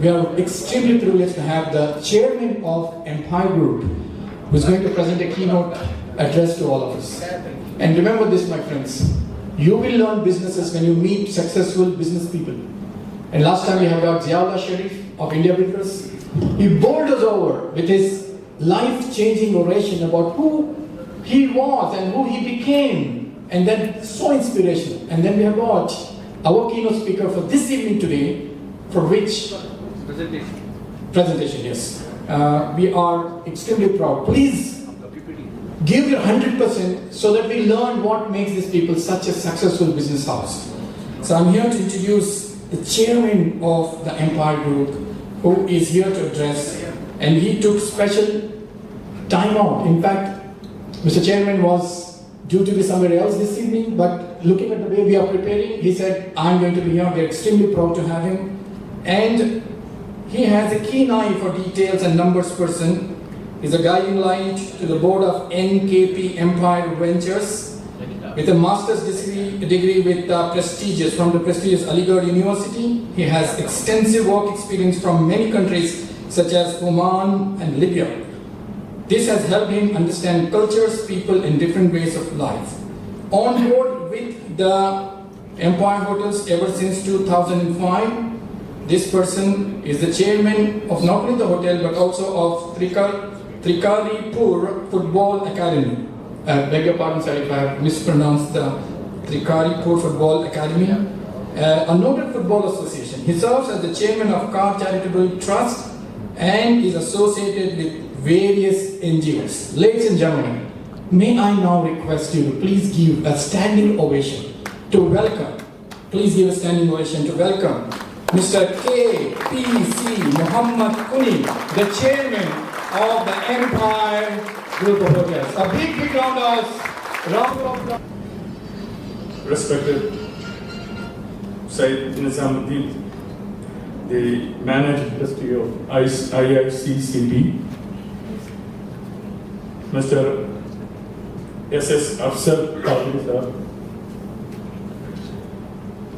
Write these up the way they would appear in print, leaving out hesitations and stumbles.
we are extremely privileged to have the chairman of Empire Group, who is going to present a keynote address to all of us. And remember this, my friends, you will learn businesses when you meet successful business people. And last time we have got Ziaullah Sharif of India Builders. He bowled us over with his life-changing oration about who he was and who he became, and then so inspirational. And then we have got our keynote speaker for this evening today, for which presentation, yes. We are extremely proud. Please give your 100% so that we learn what makes these people such a successful business house. So I'm here to introduce the chairman of the Empire Group, who is here to address, and he took special time out. In fact, Mr. Chairman was due to be somewhere else this evening, but looking at the way we are preparing, he said, I'm going to be here. We're extremely proud to have him. And he has a keen eye for details and numbers person. He's a guiding light to the board of NKP Empire Ventures with a master's degree with from the prestigious Aligarh University. He has extensive work experience from many countries such as Oman and Libya. This has helped him understand cultures, people, and different ways of life. On board with the Empire Hotels ever since 2005, this person is the chairman of not only the hotel but also of Trikaripur Football Academy. Beg your pardon, sir, if I have mispronounced the Trikaripur Football Academy. A noted football association. He serves as the chairman of Car Charitable Trust and is associated with various NGOs. Ladies and gentlemen, may I now request you to please give a standing ovation to welcome, Mr. K.P.C. Mohamed Kunhi, the chairman of the Empire Group of Hotels. A big round of applause. Respected Sayyid Nizamuddin, the Managing Trustee of IICCB, Mr. S.S. Afsar Qadri sir,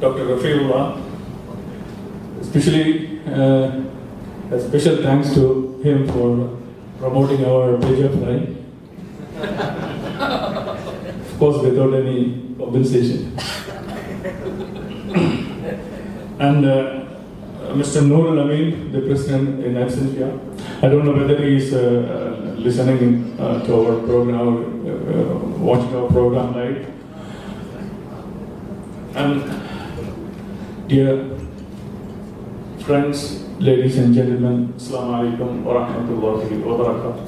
Dr. Rafiullah, especially a special thanks to him for promoting our Beja fry. Of course, without any compensation. And Mr. Noor Al-Amin, the president in absentia. I don't know whether he is listening to our program or watching our program live. And dear friends, ladies and gentlemen, Assalamu alaikum wa rahmatullahi wa barakatuh.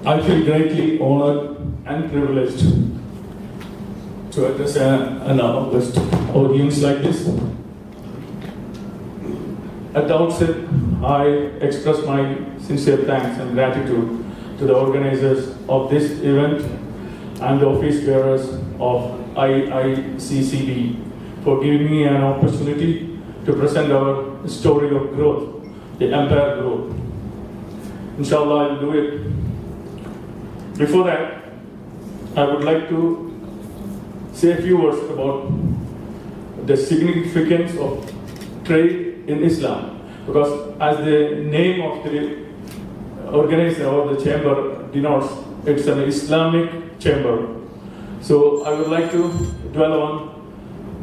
I feel greatly honored and privileged to address an august audience like this. At the outset, I express my sincere thanks and gratitude to the organizers of this event and the office bearers of IICCB for giving me an opportunity to present our story of growth, the Empire Group. Inshallah, I'll do it. Before that, I would like to say a few words about the significance of trade in Islam, because as the name of the organizer or the chamber denotes, it's an Islamic chamber. So I would like to dwell on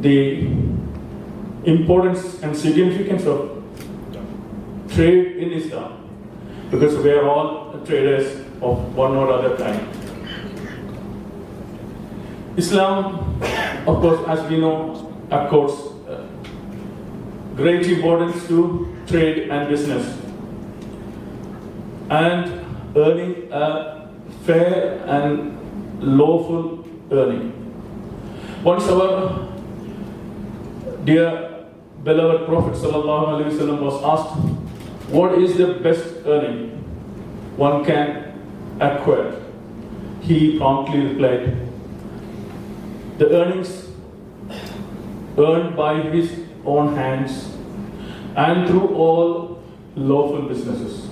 the importance and significance of trade in Islam, because we are all traders of one or other kind. Islam, of course, as we know, accords great importance to trade and business and earning a fair and lawful earning. Once our dear beloved Prophet ﷺ was asked, what is the best earning one can acquire? He promptly replied, the earnings earned by his own hands and through all lawful businesses.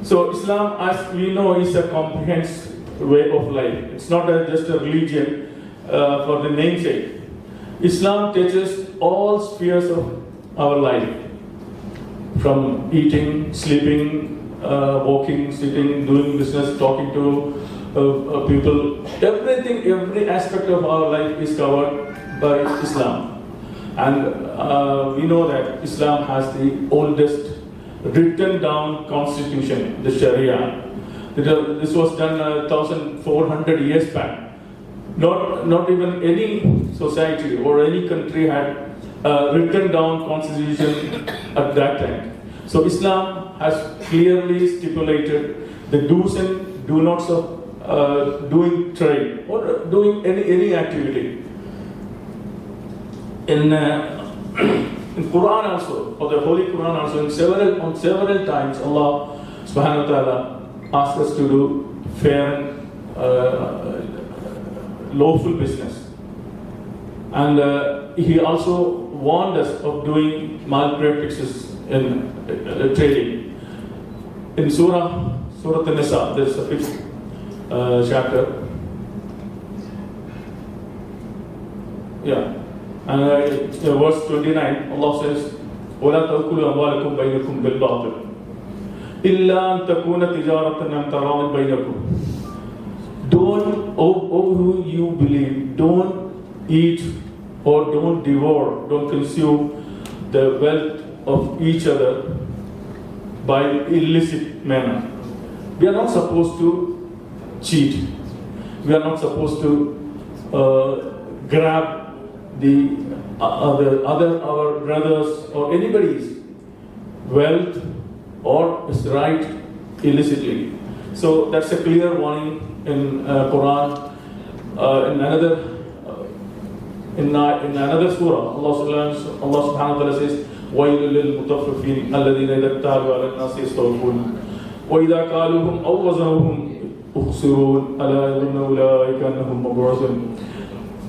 So Islam, as we know, is a comprehensive way of life. It's not just a religion for the namesake. Islam touches all spheres of our life, from eating, sleeping, walking, sitting, doing business, talking to people. Everything, every aspect of our life is covered by Islam. And we know that Islam has the oldest written down constitution, the Sharia. This was done 1,400 years back. Not even any society or any country had written down constitution at that time. So Islam has clearly stipulated the do's and do nots of doing trade or doing any activity. In Quran also, or the Holy Quran also, on several times, Allah Subhanahu wa Taala asks us to do fair and lawful business, and He also warned us of doing malpractices in trading. In Surah An-Nisa, there's a 5th chapter. Yeah. And verse 29, Allah says, وَلَا تَأْكُلُوا أَمْوَالَكُمْ بَيْنَكُمْ بِالْبَاطِلِ إِلَّا أَن تَكُونَ تِجَارَةً عَن تَرَاضٍ بَيْنَكُمْ. Don't, who you believe, don't eat or don't devour, don't consume the wealth of each other by illicit manner. We are not supposed to cheat. We are not supposed to grab the our brothers or anybody's wealth or his right illicitly. So that's a clear warning in Quran. In another surah, Allah subhanahu wa ta'ala says, وَيْلٌ لِلْمُطَفِّفِينَ الَّذِينَ إِذَا اكْتَالُوا عَلَى النَّاسِ يَسْتَوْفُونَ وَإِذَا كَالُوهُمْ أَوْ وَزَنُوهُمْ يُخْسِرُونَ أَلَا يَظُنُّ أُولَٰئِكَ أَنَّهُم مَّبْعُوثُونَ.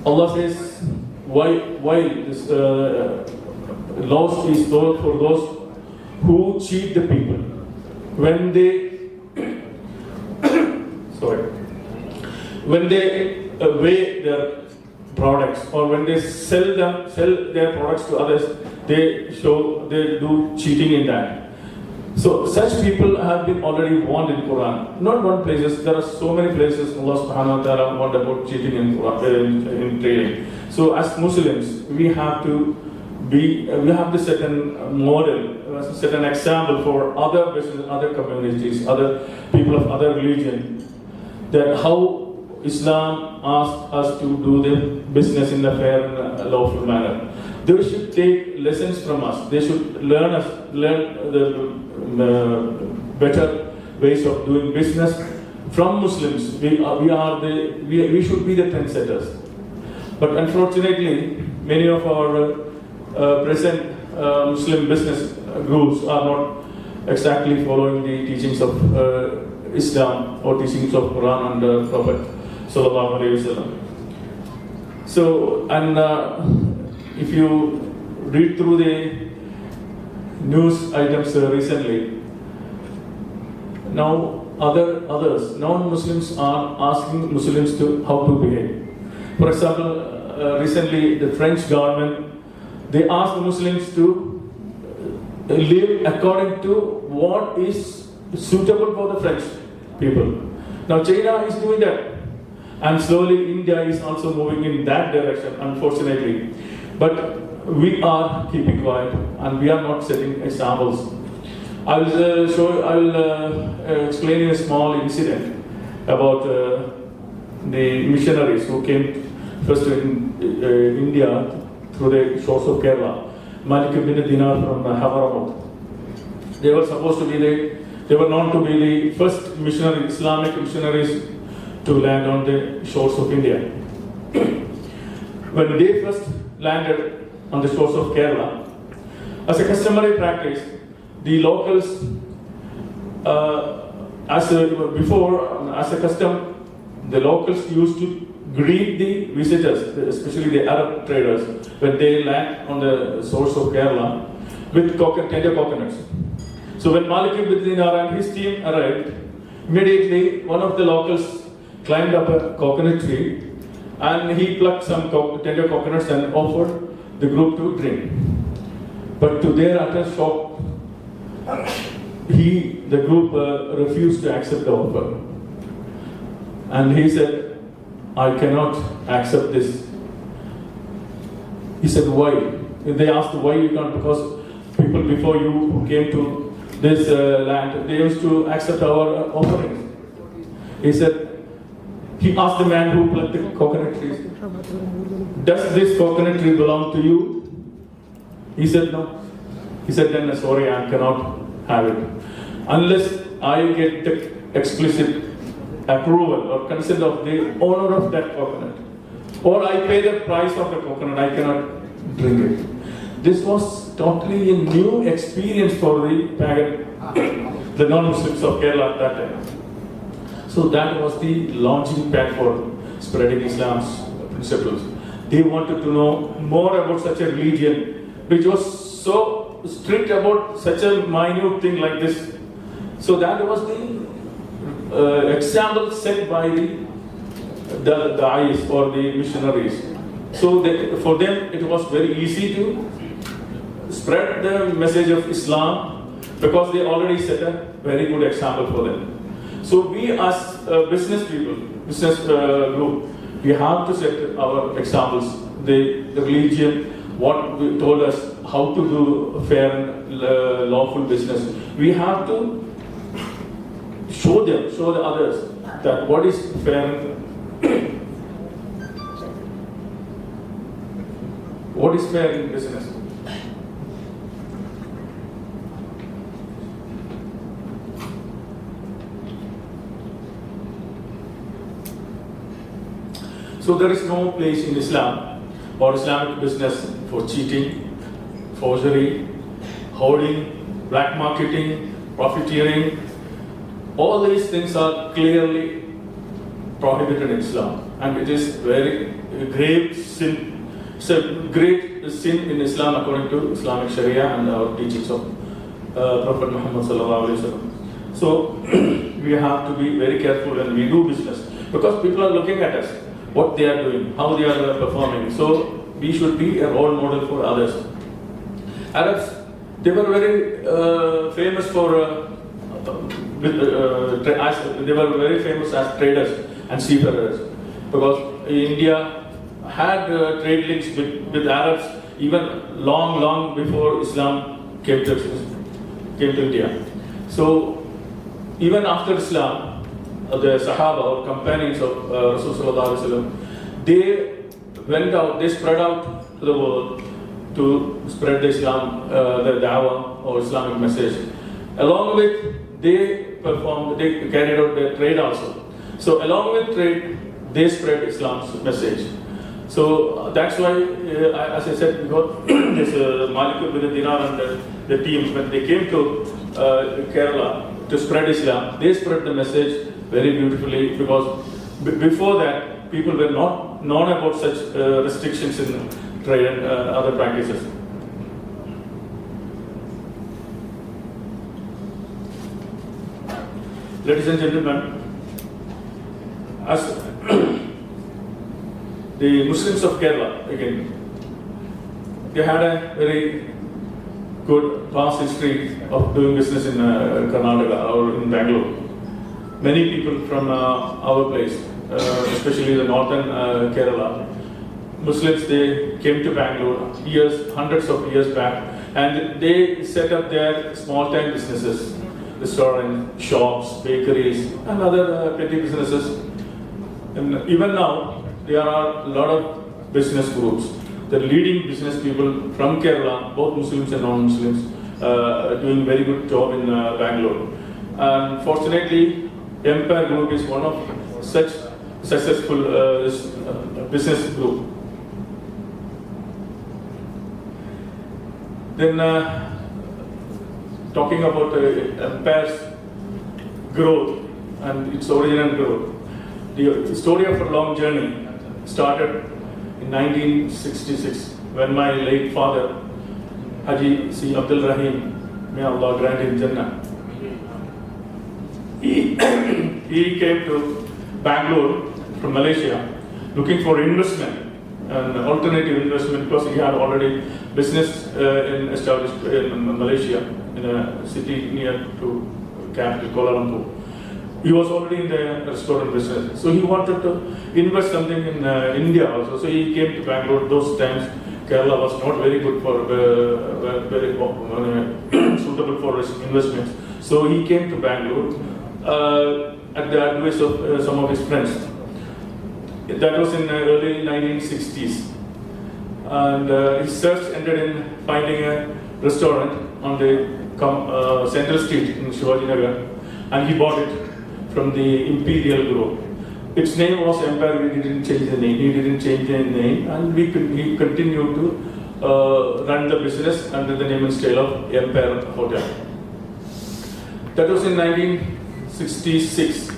Allah says, why this loss is for those who cheat the people when they weigh their products, or when they sell their products to others, they do cheating in that. So such people have been already warned in Quran. Not one places, there are so many places Allah subhanahu wa ta'ala warned about cheating in trading. So as Muslims, we have to set a model, set an example for other business, other communities, other people of other religion, that how Islam asks us to do the business in a fair and lawful manner. They should take lessons from us. They should learn the better ways of doing business from Muslims. We should be the trendsetters. But unfortunately, many of our present Muslim business groups are not exactly following the teachings of Islam or teachings of Quran and the Prophet Sallallahu Alaihi Wasallam. So, and if you read through the news items recently, now others, non-Muslims are asking Muslims to how to behave. For example, recently the French government, they asked the Muslims to live according to what is suitable for the French people. Now China is doing that, and slowly India is also moving in that direction, unfortunately. But we are keeping quiet and we are not setting examples. I will explain a small incident about the missionaries who came first to India through the shores of Kerala. Malik ibn Dinar from Havaramot. They were known to be the first Islamic missionaries to land on the shores of India. When they first landed on the shores of Kerala, as a customary practice, the locals, as a custom, the locals used to greet the visitors, especially the Arab traders, when they land on the shores of Kerala with tender coconuts. So when Malik ibn Dinar and his team arrived, immediately one of the locals climbed up a coconut tree and he plucked some tender coconuts and offered the group to drink. But to their utter shock, the group refused to accept the offer. And he said, I cannot accept this. He said, why? They asked why you can't, because people before you who came to this land, they used to accept our offerings. He said, he asked the man who plucked the coconut trees, does this coconut tree belong to you? He said, no. He said, then sorry, I cannot have it. Unless I get the explicit approval or consent of the owner of that coconut, or I pay the price of the coconut, I cannot drink it. This was totally a new experience for the pagan, the non-Muslims of Kerala at that time. So that was the launching pad for spreading Islam's principles. They wanted to know more about such a religion, which was so strict about such a minute thing like this. So that was the example set by the eyes or the missionaries. So that for them it was very easy to spread the message of Islam because they already set a very good example for them. So we as business people, business group, we have to set our examples. The religion, what we told us, how to do fair and lawful business. We have to show the others that what is fair, what is fair in business. So there is no place in Islam or Islamic business for cheating, forgery, hoarding, black marketing, profiteering. All these things are clearly prohibited in Islam, and it is very grave sin. It's a great sin in Islam according to Islamic Sharia and our teachings of Prophet Muhammad sallallahu alaihi wasallam. So we have to be very careful when we do business because people are looking at us, what they are doing, how they are performing. So we should be a role model for others. Arabs, they were very famous for. They were very famous as traders and seafarers because India had trade links with Arabs even long before Islam came to India. So even after Islam, the Sahaba or companions of Rasulullah, they went out, they spread out to the world to spread the Islam, the Dawah or Islamic message. Along with they carried out their trade also. So along with trade, they spread Islam's message. So that's why, as I said before, this Malik bin Dinar and the teams, when they came to Kerala to spread Islam, they spread the message very beautifully because before that, people were not known about such restrictions in trade and other practices. Ladies and gentlemen, as the Muslims of Kerala, again, they had a very good past history of doing business in Karnataka or in Bangalore. Many people from our place, especially the northern Kerala, Muslims, they came to Bangalore hundreds of years back, and they set up their small-time businesses. Restaurants, shops, bakeries, and other petty businesses. And even now, there are a lot of business groups. The leading business people from Kerala, both Muslims and non-Muslims, doing very good job in Bangalore. And fortunately, Empire Group is one of such successful business group. Then, talking about Empire's growth and its original growth, the story of a long journey started in 1966 when my late father, Haji C. Abdul Rahim, may Allah grant him Jannah, he came to Bangalore from Malaysia looking for investment, an alternative investment, because he had already business established in Malaysia, in a city near to capital Kuala Lumpur. He was already in the restaurant business, so he wanted to invest something in India also. So he came to Bangalore. Those times, Kerala was not very good for suitable for his investments. So he came to Bangalore at the advice of some of his friends. That was in early 1960s, and his search ended in finding a restaurant on the Central Street in Shivaji Nagar, and he bought it from the Imperial Group. Its name was Empire. We didn't change the name. He didn't change the name, and he continued to run the business under the name and style of Empire Hotel. That was in 1966.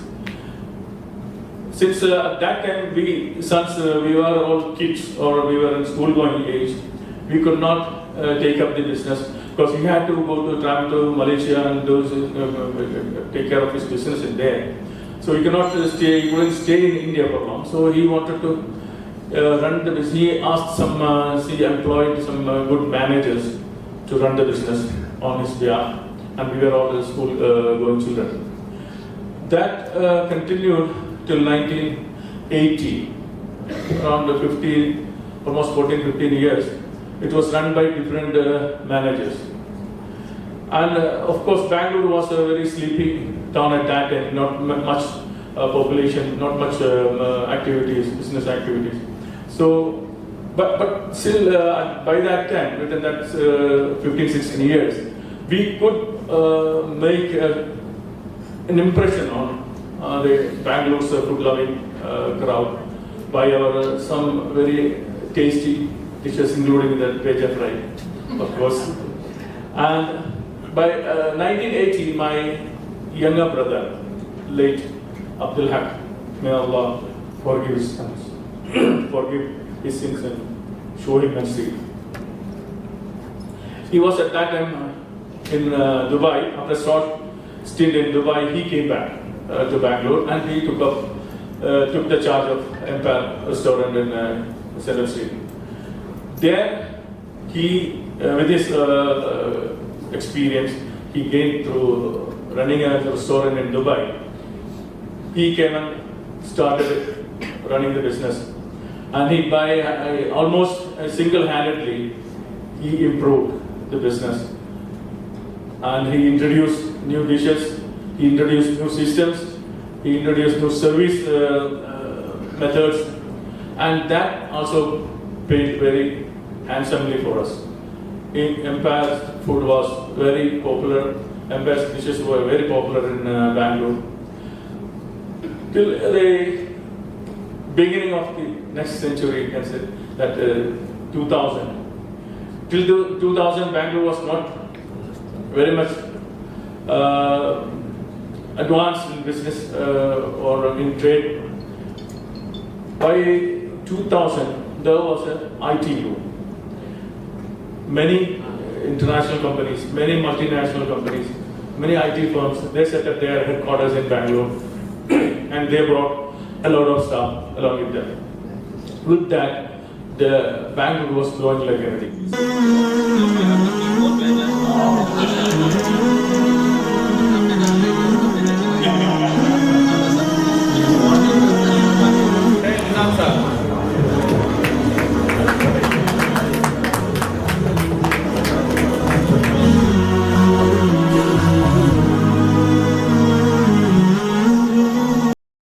Since at that time we were all kids, or we were in school-going age, we could not take up the business, because he had to travel to Malaysia and take care of his business in there. So he cannot stay. He couldn't stay in India for long. So he wanted to run the business. He asked he employed some good managers to run the business on his behalf, and we were all the school-going children. That continued till 1980, around almost 14-15 years. It was run by different managers. And of course, Bangalore was a very sleepy town at that time, not much population, not much business activities. So, but still, by that time, within that 15-16 years, we could make an impression on the Bangalore's food-loving crowd by our some very tasty dishes, including the veg fry, of course. And by 1980, my younger brother, late Abdul Haq, may Allah forgive his sins, forgive his sins and show him mercy. He was at that time in Dubai. After a short stint in Dubai, he came back to Bangalore, and he took the charge of Empire Restaurant in Central Street. There, he, with his experience he gained through running a restaurant in Dubai, he came and started running the business. And he, by almost single-handedly, he improved the business. And he introduced new dishes, he introduced new systems, he introduced new service methods, and that also paid very handsomely for us. Empire's food was very popular, Empire's dishes were very popular in Bangalore. Till the beginning of the next century, you can say, that 2000. Till 2000, Bangalore was not very much advanced in business or in trade. By 2000, there was an IT boom. Many international companies, many multinational companies, many IT firms, they set up their headquarters in Bangalore and they brought a lot of staff along with them. With that, the Bangalore was growing like anything.